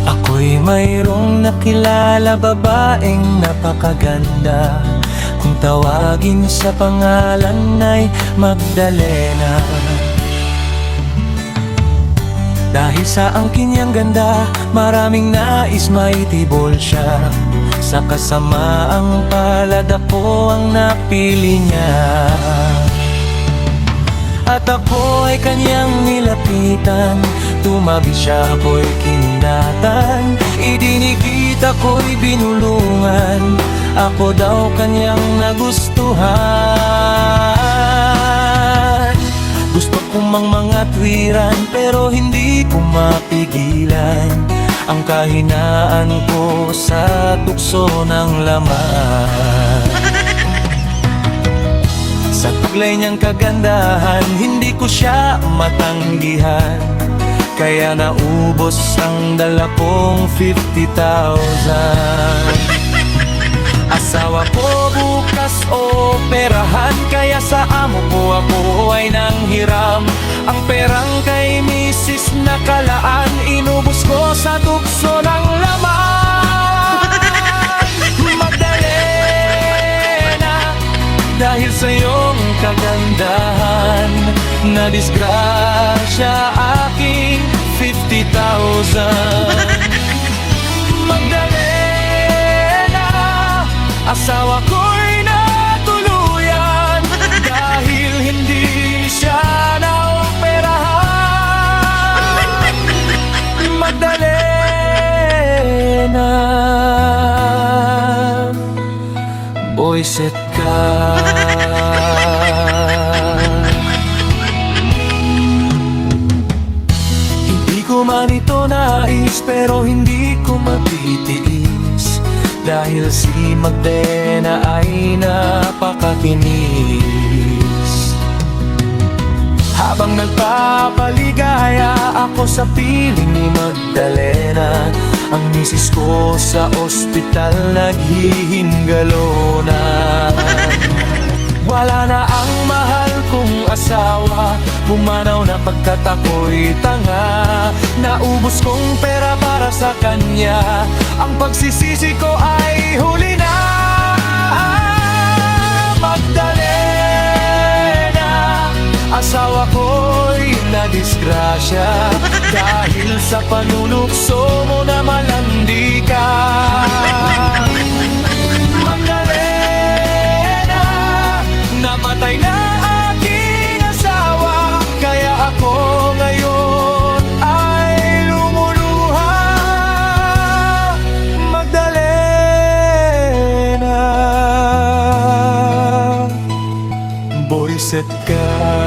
Ako'y mayroong nakilala babaeng napakaganda. Kung tawagin sa pangalan ay Magdalena. Dahil sa angkin niyang ganda, maraming nais maitibol siya. Sa kasamaang palad ako ang napili niya. At ako ay kanyang nilapitan, tumabi siya ako'y kinindatan. Idinikit ako'y binulungan, ako daw kanyang nagustuhan. Gusto kong mga tuwiran pero hindi ko mapigilan ang kahinaan ko sa tukso ng laman. Sa taglay niyang kagandahan, hindi ko siya matanggihan. Kaya naubos ang dala kong 50,000. Asawa ko bukas operahan, kaya sa amo ko ako ay nanghiram. Ang perang kay misis nakalaan, inubos ko sa tukso ng laman. Magdalena, dahil sa iyong kagandahan, na disgrasya aking 50,000. Asawa ko'y natuluyan dahil hindi siya naoperahan. Magdalena, boyset ka. Hindi ko man ito nais pero hindi ko mapitiis, dahil si Magdalena ay napakakinis. Habang nagpapaligaya ako sa piling ni Magdalena, ang misis ko sa ospital naghihingalo na. Wala na ang mahal kong asawa, pumanaw na pagkat ako'y tanga. Naubos kong pera para sa kanya, ang pagsisisi ko ay huli na. Magdalena, asawa ko'y nadisgrasya dahil sa panunukso mo na malandi ka. Magdalena, namatay na aking asawa, kaya ako ngayon ay lumuluha. Magdalena, boyset ka.